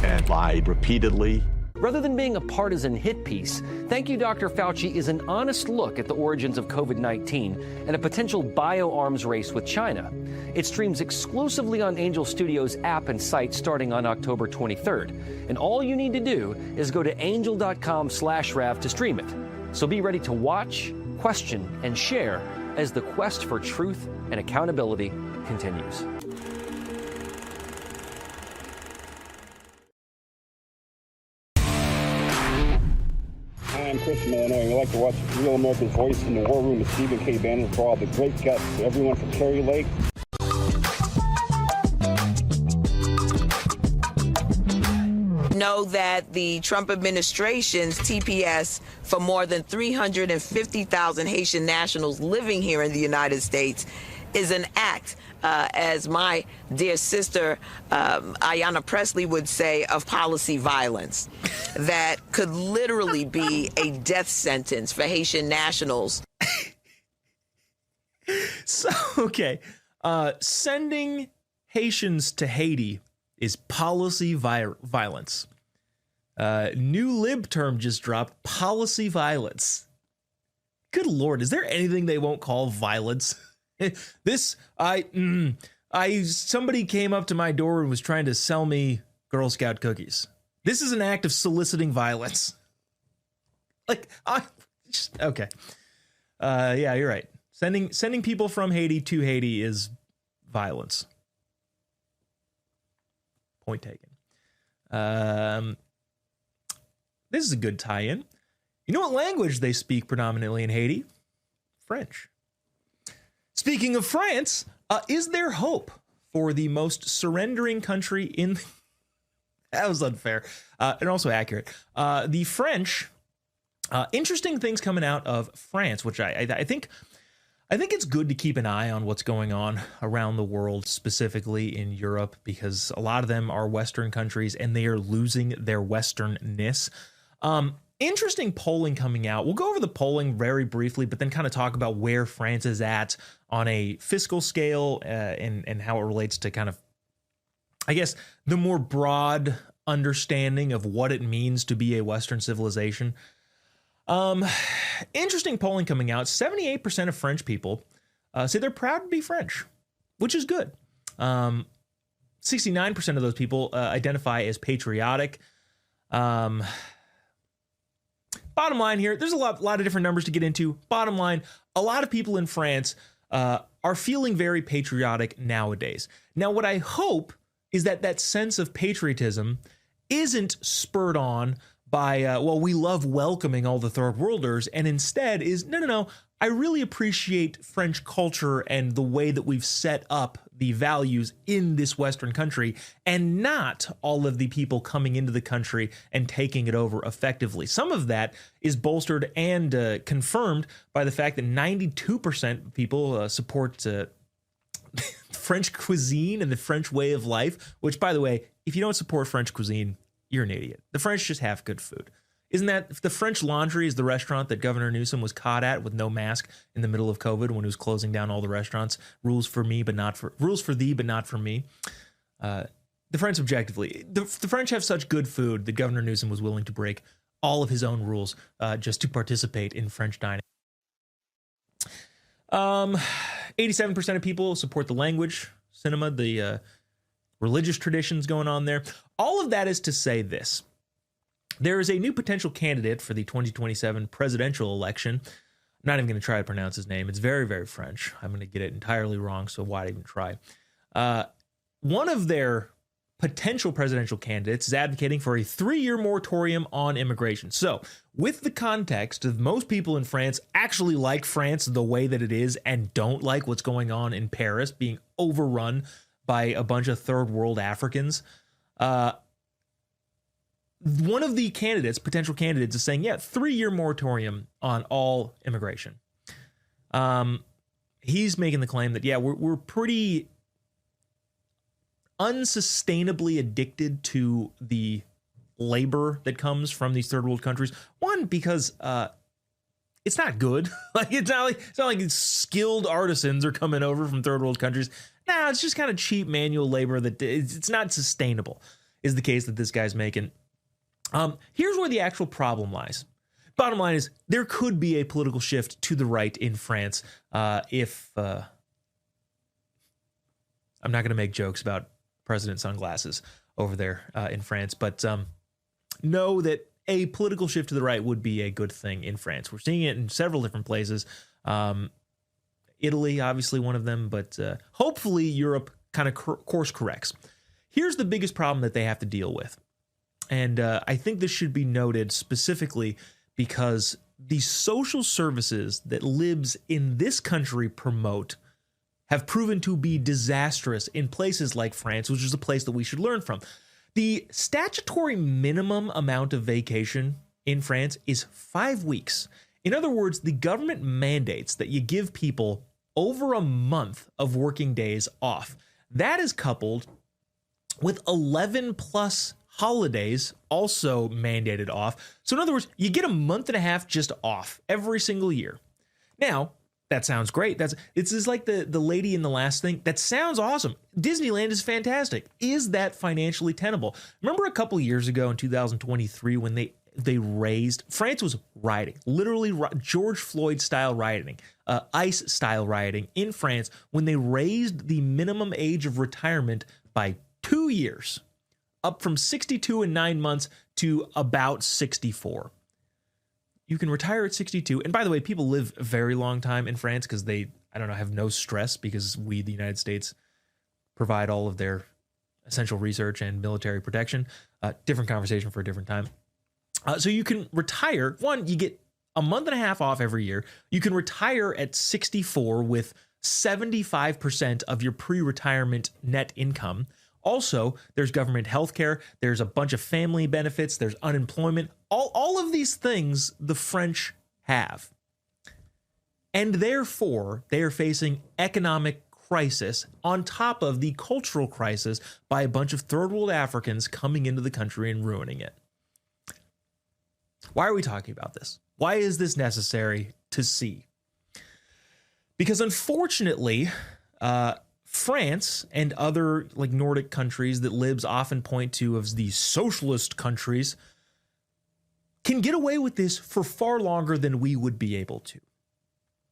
and lied repeatedly. Rather than being a partisan hit piece, Thank You, Dr. Fauci is an honest look at the origins of COVID-19 and a potential bioarms race with China. It streams exclusively on Angel Studios app and site starting on October 23rd. And all you need to do is go to angel.com/Rav to stream it. So be ready to watch, question, and share as the quest for truth and accountability continues. I'm Chris from Illinois. We like to watch Real America's Voice in the War Room with Stephen K. Bannon for all the great guests. Everyone from Kerry Lake. Know that the Trump administration's TPS for more than 350,000 Haitian nationals living here in the United States is an act, as my dear sister Ayanna Pressley would say, of policy violence that could literally be a death sentence for Haitian nationals. So, okay, sending Haitians to Haiti is policy violence. New lib term just dropped, policy violence. Good Lord, is there anything they won't call violence? Somebody came up to my door and was trying to sell me Girl Scout cookies. This is an act of soliciting violence. Okay. Yeah, you're right. Sending people from Haiti to Haiti is violence. Point taken. This is a good tie-in. You know what language they speak predominantly in Haiti? French. Speaking of France, is there hope for the most surrendering country in... That was unfair and also accurate. The French, interesting things coming out of France, which I think it's good to keep an eye on what's going on around the world, specifically in Europe, because a lot of them are Western countries and they are losing their Westernness. Interesting polling coming out. We'll go over the polling very briefly, but then kind of talk about where France is at on a fiscal scale and how it relates to kind of, I guess, the more broad understanding of what it means to be a Western civilization. Interesting polling coming out. 78% of French people say they're proud to be French, which is good. 69% of those people identify as patriotic. Bottom line here, there's a lot of different numbers to get into. Bottom line, a lot of people in France are feeling very patriotic nowadays. Now, what I hope is that sense of patriotism isn't spurred on by, we love welcoming all the third worlders, and instead is, no, I really appreciate French culture and the way that we've set up the values in this Western country and not all of the people coming into the country and taking it over effectively. Some of that is bolstered and confirmed by the fact that 92% of people support French cuisine and the French way of life, which, by the way, if you don't support French cuisine, you're an idiot. The French just have good food. Isn't that the French Laundry is the restaurant that Governor Newsom was caught at with no mask in the middle of COVID when he was closing down all the restaurants? Rules for thee, but not for me. The French objectively, the French have such good food that Governor Newsom was willing to break all of his own rules just to participate in French dining. 87% of people support the language, cinema, the religious traditions going on there. All of that is to say this. There is a new potential candidate for the 2027 presidential election. I'm not even going to try to pronounce his name. It's very, very French. I'm going to get it entirely wrong, so why even try? One of their potential presidential candidates is advocating for a 3-year moratorium on immigration. So, with the context of most people in France actually like France the way that it is and don't like what's going on in Paris being overrun by a bunch of third world Africans, one of the candidates, potential candidates, is saying, 3-year moratorium on all immigration. He's making the claim that, we're pretty unsustainably addicted to the labor that comes from these third world countries. One, because it's not good. It's not like skilled artisans are coming over from third world countries. No, it's just kind of cheap manual labor that it's not sustainable, is the case that this guy's making. Here's where the actual problem lies. Bottom line is there could be a political shift to the right in France if I'm not going to make jokes about president sunglasses over there in France, but know that a political shift to the right would be a good thing in France. We're seeing it in several different places. Italy, obviously one of them, but hopefully Europe kind of course corrects. Here's the biggest problem that they have to deal with. And I think this should be noted specifically because the social services that libs in this country promote have proven to be disastrous in places like France, which is a place that we should learn from. The statutory minimum amount of vacation in France is 5 weeks. In other words, the government mandates that you give people over a month of working days off. That is coupled with 11 plus holidays also mandated off. So in other words, you get a month and a half just off every single year. Now, that sounds great. It's just like the lady in the last thing. That sounds awesome. Disneyland is fantastic. Is that financially tenable? Remember a couple years ago in 2023 when they raised, France was rioting, literally George Floyd style rioting, ICE style rioting in France when they raised the minimum age of retirement by 2 years, up from 62 and 9 months to about 64. You can retire at 62. And by the way, people live a very long time in France because they, have no stress because we, the United States, provide all of their essential research and military protection. Different conversation for a different time. So you can retire. One, you get a month and a half off every year. You can retire at 64 with 75% of your pre-retirement net income. Also, there's government health care, there's a bunch of family benefits, there's unemployment. All of these things the French have. And therefore, they are facing economic crisis on top of the cultural crisis by a bunch of third world Africans coming into the country and ruining it. Why are we talking about this? Why is this necessary to see? Because unfortunately, France and other like Nordic countries that libs often point to as the socialist countries can get away with this for far longer than we would be able to.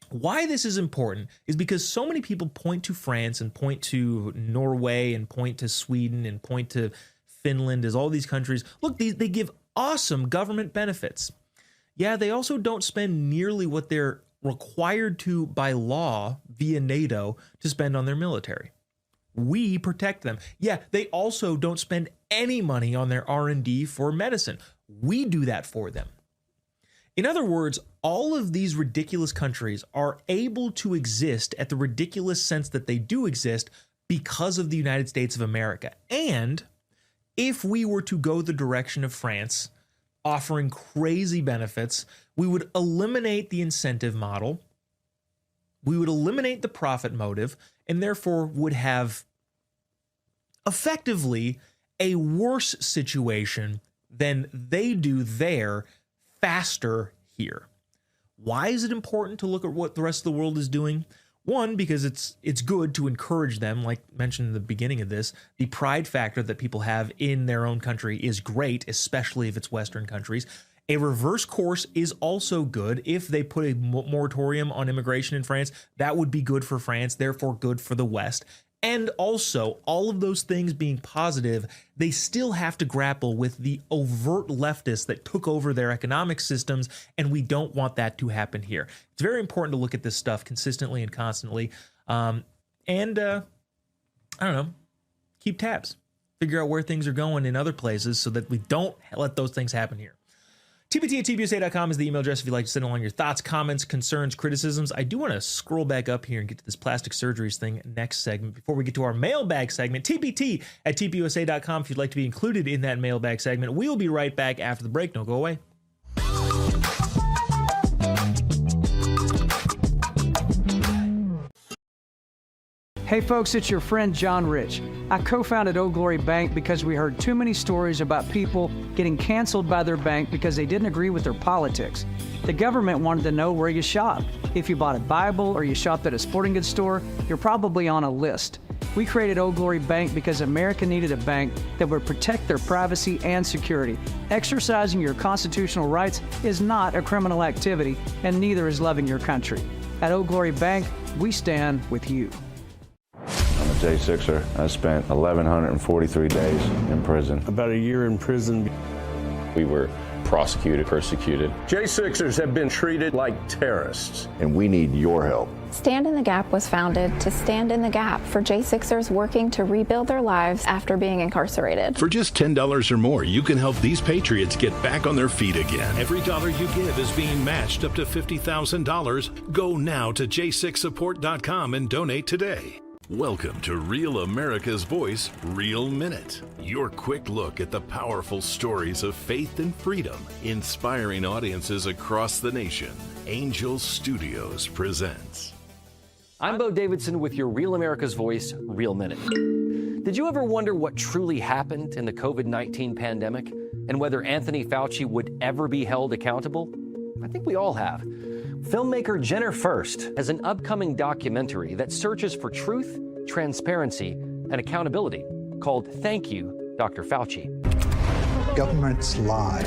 Why this is important is because so many people point to France and point to Norway and point to Sweden and point to Finland as all these countries. Look, they give awesome government benefits. Yeah, they also don't spend nearly what they're required to by law via NATO to spend on their military. We protect them. Yeah, they also don't spend any money on their R&D for medicine. We do that for them. In other words, all of these ridiculous countries are able to exist at the ridiculous sense that they do exist because of the United States of America. And if we were to go the direction of France, offering crazy benefits, we would eliminate the incentive model, we would eliminate the profit motive, and therefore would have effectively a worse situation than they do there faster here. Why is it important to look at what the rest of the world is doing? One, because it's good to encourage them, like mentioned in the beginning of this. The pride factor that people have in their own country is great, especially if it's Western countries. A reverse course is also good. If they put a moratorium on immigration in France, that would be good for France, therefore good for the West. And also, all of those things being positive, they still have to grapple with the overt leftists that took over their economic systems, and we don't want that to happen here. It's very important to look at this stuff consistently and constantly, I don't know, keep tabs. Figure out where things are going in other places so that we don't let those things happen here. TPT@TPUSA.com is the email address if you'd like to send along your thoughts, comments, concerns, criticisms. I do want to scroll back up here and get to this plastic surgeries thing next segment before we get to our mailbag segment. TPT@TPUSA.com if you'd like to be included in that mailbag segment. We'll be right back after the break. Don't go away. Hey folks, it's your friend John Rich. I co-founded Old Glory Bank because we heard too many stories about people getting canceled by their bank because they didn't agree with their politics. The government wanted to know where you shop. If you bought a Bible or you shopped at a sporting goods store, you're probably on a list. We created Old Glory Bank because America needed a bank that would protect their privacy and security. Exercising your constitutional rights is not a criminal activity, and neither is loving your country. At Old Glory Bank, we stand with you. I'm a J6er. I spent 1,143 days in prison. About a year in prison. We were prosecuted, persecuted. J6ers have been treated like terrorists. And we need your help. Stand in the Gap was founded to stand in the gap for J6ers working to rebuild their lives after being incarcerated. For just $10 or more, you can help these patriots get back on their feet again. Every dollar you give is being matched up to $50,000. Go now to j6support.com and donate today. Welcome to Real America's Voice, Real Minute. Your quick look at the powerful stories of faith and freedom, inspiring audiences across the nation. Angel Studios presents. I'm Bo Davidson with your Real America's Voice, Real Minute. Did you ever wonder what truly happened in the COVID-19 pandemic and whether Anthony Fauci would ever be held accountable? I think we all have. Filmmaker Jenner First has an upcoming documentary that searches for truth, transparency, and accountability called Thank You, Dr. Fauci. Governments lie.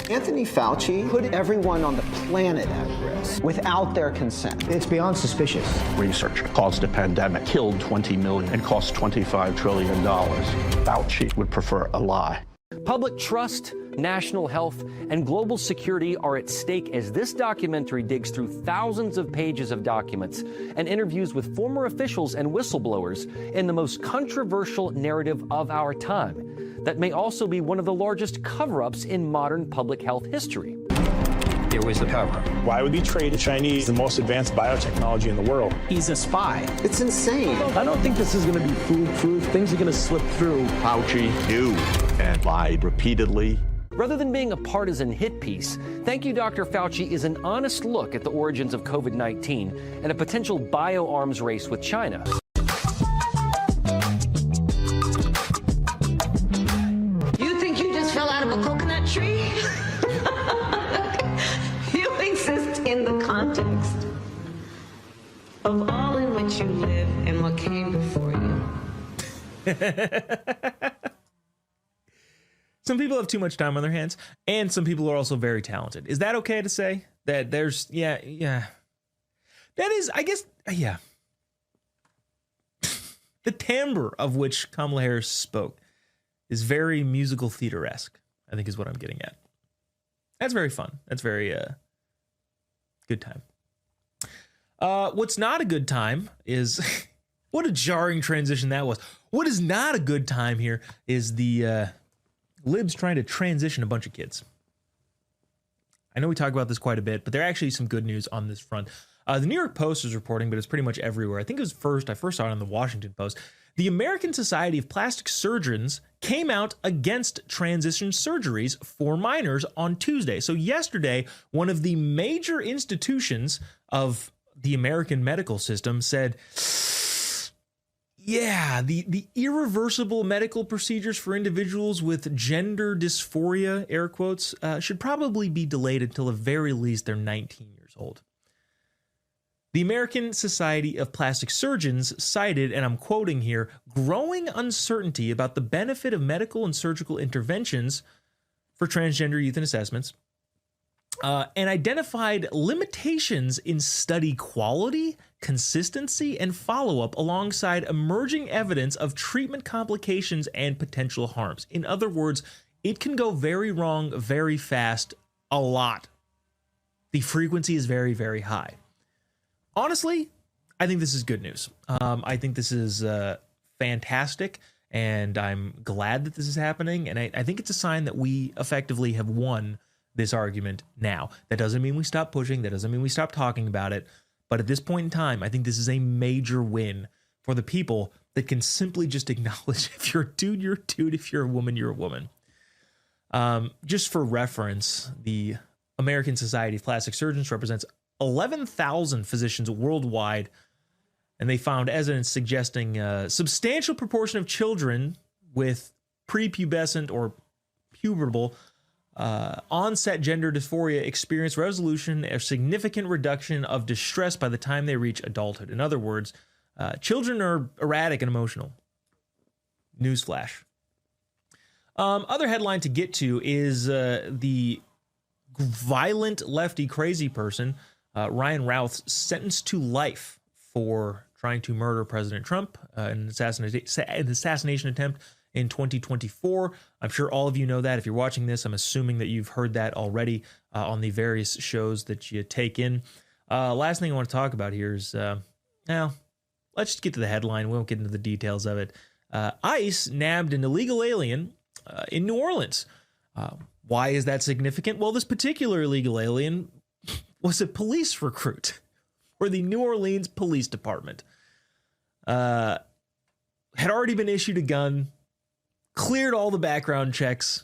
Anthony Fauci put everyone on the planet at risk without their consent. It's beyond suspicious. Research caused a pandemic, killed 20 million, and cost $25 trillion. Fauci would prefer a lie. Public trust, national health, and global security are at stake as this documentary digs through thousands of pages of documents and interviews with former officials and whistleblowers in the most controversial narrative of our time that may also be one of the largest cover-ups in modern public health history. There was the cover-up. Why would he trade the Chinese the most advanced biotechnology in the world? He's a spy. It's insane. I don't think this is going to be foolproof. Things are going to slip through. Fauci knew and lied repeatedly. Rather than being a partisan hit piece, Thank You, Dr. Fauci is an honest look at the origins of COVID-19 and a potential bioarms race with China. You think you just fell out of a coconut tree? You exist in the context of all in which you live and what came before you. Some people have too much time on their hands, and some people are also very talented. Is that okay to say? That there's, yeah. That is, I guess, yeah. The timbre of which Kamala Harris spoke is very musical theater-esque, I think is what I'm getting at. That's very fun. That's very good time. What's not a good time is, what a jarring transition that was. What is not a good time here is the libs trying to transition a bunch of kids. I know we talk about this quite a bit, but there are actually some good news on this front. The New York Post is reporting, but it's pretty much everywhere. I think it was I first saw it on the Washington Post, The American Society of Plastic Surgeons came out against transition surgeries for minors on Tuesday. So yesterday, one of the major institutions of the American medical system said, yeah, the irreversible medical procedures for individuals with gender dysphoria, air quotes, should probably be delayed until at the very least they're 19 years old. The American Society of Plastic Surgeons cited, and I'm quoting here, growing uncertainty about the benefit of medical and surgical interventions for transgender youth and assessments, and identified limitations in study quality, consistency, and follow-up alongside emerging evidence of treatment complications and potential harms. In other words, it can go very wrong very fast, a lot. The frequency is very, very high. Honestly, I think this is good news. I think this is fantastic, and I'm glad that this is happening, and I think it's a sign that we effectively have won this argument now. That doesn't mean we stop pushing. That doesn't mean we stop talking about it. But at this point in time, I think this is a major win for the people that can simply just acknowledge if you're a dude, you're a dude. If you're a woman, you're a woman. Just for reference, the American Society of Plastic Surgeons represents 11,000 physicians worldwide, and they found evidence suggesting a substantial proportion of children with prepubescent or pubertal onset gender dysphoria experience resolution or significant reduction of distress by the time they reach adulthood. In other words, children are erratic and emotional. Newsflash. Other headline to get to is the violent lefty crazy person, Ryan Routh, sentenced to life for trying to murder President Trump in an assassination attempt in 2024. I'm sure all of you know that. If you're watching this, I'm assuming that you've heard that already on the various shows that you take in. Last thing I want to talk about here is, now, let's just get to the headline. We won't get into the details of it. ICE nabbed an illegal alien in New Orleans. Why is that significant? Well, this particular illegal alien was a police recruit for the New Orleans Police Department. Had already been issued a gun, cleared all the background checks.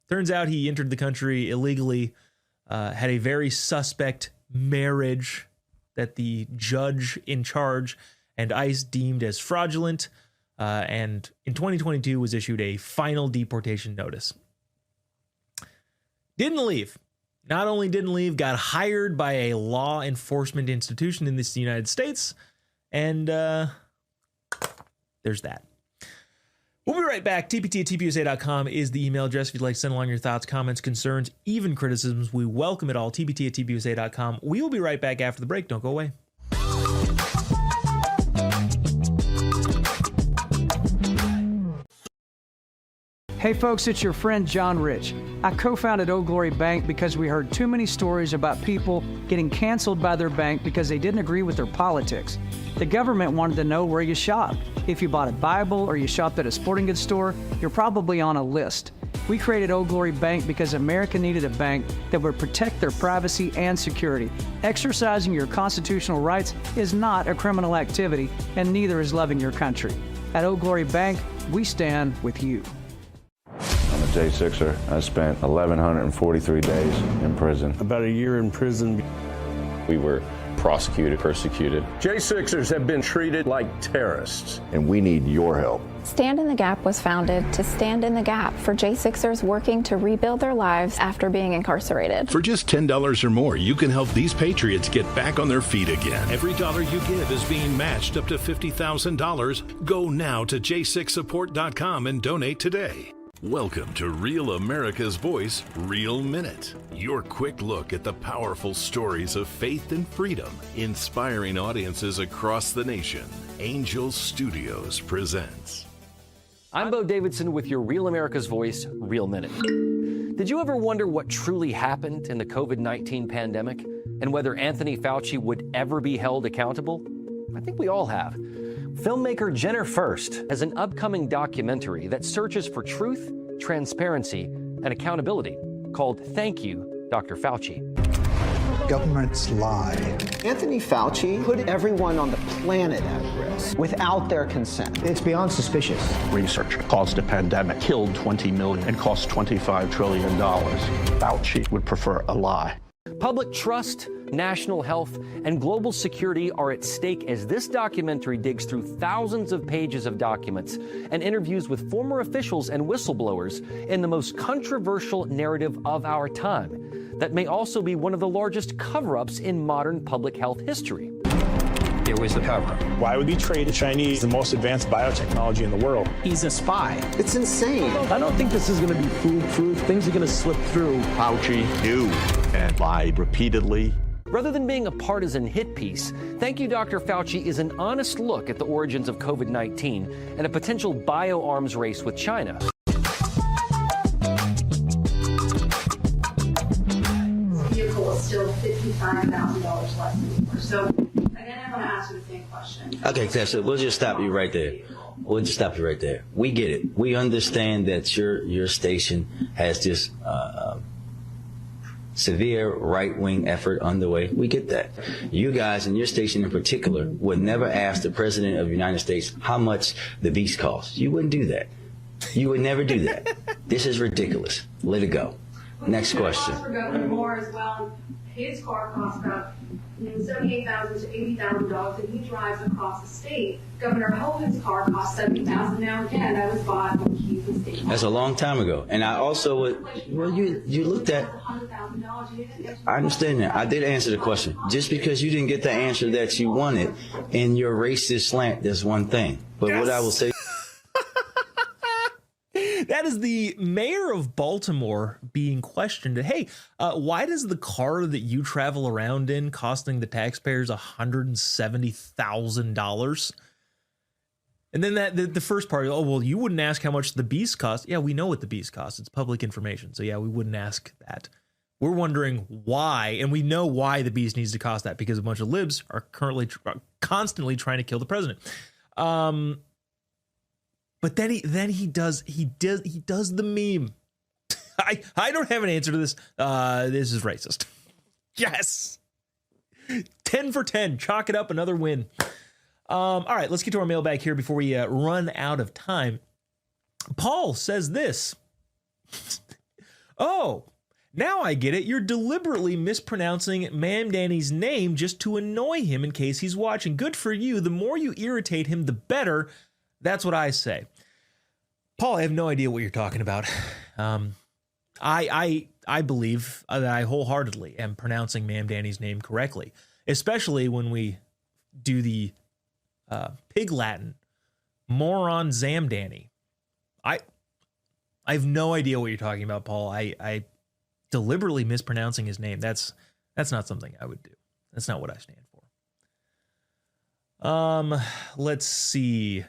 Turns out he entered the country illegally, had a very suspect marriage that the judge in charge and ICE deemed as fraudulent, and in 2022 was issued a final deportation notice. Didn't leave. Not only didn't leave, got hired by a law enforcement institution in the United States, and there's that. We'll be right back. tpt@tpusa.com is the email address if you'd like to send along your thoughts, comments, concerns, even criticisms. We welcome it all. tpt@tpusa.com. We will be right back after the break. Don't go away. Hey folks, it's your friend John Rich. I co-founded Old Glory Bank because we heard too many stories about people getting canceled by their bank because they didn't agree with their politics. The government wanted to know where you shopped. If you bought a Bible or you shopped at a sporting goods store, you're probably on a list. We created Old Glory Bank because America needed a bank that would protect their privacy and security. Exercising your constitutional rights is not a criminal activity, and neither is loving your country. At Old Glory Bank, we stand with you. I'm a J6er. I spent 1,143 days in prison. About a year in prison. We were prosecuted, persecuted. J6ers have been treated like terrorists. And we need your help. Stand in the Gap was founded to stand in the gap for J6ers working to rebuild their lives after being incarcerated. For just $10 or more, you can help these patriots get back on their feet again. Every dollar you give is being matched up to $50,000. Go now to j6support.com and donate today. Welcome to Real America's Voice, Real Minute. Your quick look at the powerful stories of faith and freedom, inspiring audiences across the nation. Angel Studios presents. I'm Bo Davidson with your Real America's Voice, Real Minute. Did you ever wonder what truly happened in the COVID-19 pandemic and whether Anthony Fauci would ever be held accountable? I think we all have. Filmmaker Jenner First has an upcoming documentary that searches for truth, transparency, and accountability called Thank You, Dr. Fauci. Governments lie. Anthony Fauci put everyone on the planet at risk without their consent. It's beyond suspicious. Research caused a pandemic, killed 20 million, and cost $25 trillion. Fauci would prefer a lie. Public trust, national health, and global security are at stake as this documentary digs through thousands of pages of documents and interviews with former officials and whistleblowers in the most controversial narrative of our time that may also be one of the largest cover-ups in modern public health history. There was the cover-up. Why would we trade the Chinese the most advanced biotechnology in the world? He's a spy. It's insane. I don't think this is going to be foolproof. Things are going to slip through. Fauci knew and lied repeatedly. Rather than being a partisan hit piece, Thank You, Dr. Fauci is an honest look at the origins of COVID-19 and a potential bioarms race with China. Vehicle is still $55,000 less than before. So again, I want to ask you the same question. Okay, Tessa, we'll just stop you right there. We get it. We understand that your station has this severe right-wing effort underway. We get that. You guys, and your station in particular, would never ask the President of the United States how much the beast costs. You wouldn't do that. You would never do that. This is ridiculous. Let it go. Next question. For Governor Moore as well, his car costs about $78,000 to $80,000, and he drives across the state. Governor Hogan's car costs $70,000. Now again, that was bought when he was state. That's a long time ago. And I also would, well, you looked at, I understand that. I did answer the question. Just because you didn't get the answer that you wanted in your racist slant, that's one thing. But yes. What I will say. That is the mayor of Baltimore being questioned. Hey, why does the car that you travel around in costing the taxpayers $170,000? And then the first part, oh, well, you wouldn't ask how much the beast costs. Yeah, we know what the beast costs. It's public information. So yeah, we wouldn't ask that. We're wondering why, and we know why the beast needs to cost that, because a bunch of libs are currently constantly trying to kill the president. But then he does the meme. I don't have an answer to this. This is racist. Yes. 10 for 10. Chalk it up. Another win. All right, let's get to our mailbag here before we run out of time. Paul says this. Oh, now I get it. You're deliberately mispronouncing Ma'am Danny's name just to annoy him in case he's watching. Good for you. The more you irritate him, the better. That's what I say. Paul, I have no idea what you're talking about. I believe that I wholeheartedly am pronouncing Ma'am Danny's name correctly, especially when we do the Pig Latin moron Zamdanny. I have no idea what you're talking about, Paul. I deliberately mispronouncing his name. That's not something I would do. That's not what I stand for. Let's see.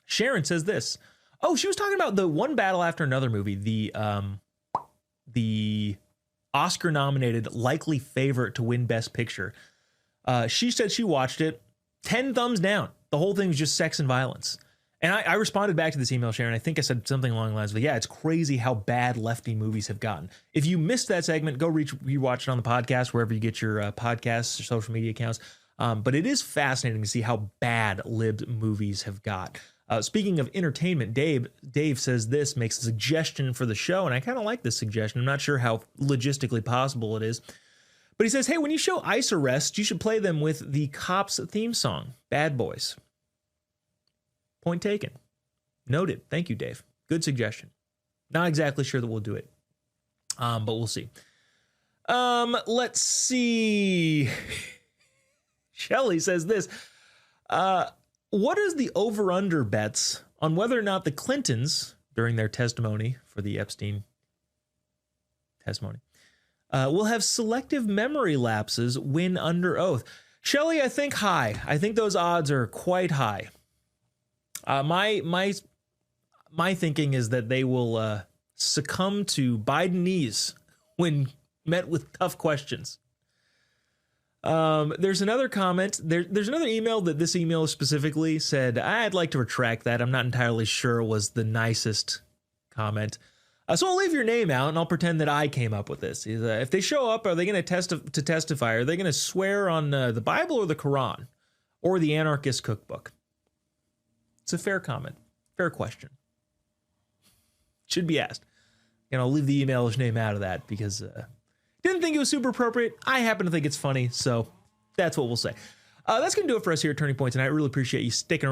Sharon says this. Oh, she was talking about the One Battle After Another movie, the Oscar-nominated likely favorite to win Best Picture. She said she watched it. 10 thumbs down. The whole thing was just sex and violence. And I responded back to this email, Sharon. I think I said something along the lines of, yeah, it's crazy how bad lefty movies have gotten. If you missed that segment, go rewatch it on the podcast, wherever you get your podcasts or social media accounts. But it is fascinating to see how bad libbed movies have got. Speaking of entertainment, Dave says this, makes a suggestion for the show, and I kind of like this suggestion. I'm not sure how logistically possible it is. But he says, hey, when you show ICE arrests, you should play them with the Cops theme song, Bad Boys. Point taken. Noted. Thank you, Dave. Good suggestion. Not exactly sure that we'll do it, but we'll see. Let's see. Shelley says this. What is the over-under bets on whether or not the Clintons, during their testimony for the Epstein testimony, will have selective memory lapses when under oath? Shelley, I think high. I think those odds are quite high. My thinking is that they will succumb to Bidenese when met with tough questions. There's another comment. There's another email that this email specifically said, I'd like to retract that. I'm not entirely sure it was the nicest comment. So I'll leave your name out, and I'll pretend that I came up with this. If they show up, are they going to testify? Are they going to swear on the Bible or the Quran or the Anarchist Cookbook? It's a fair comment, fair question. Should be asked. And I'll leave the emailer's name out of that because didn't think it was super appropriate. I happen to think it's funny, so that's what we'll say. That's going to do it for us here at Turning Point tonight. I really appreciate you sticking around.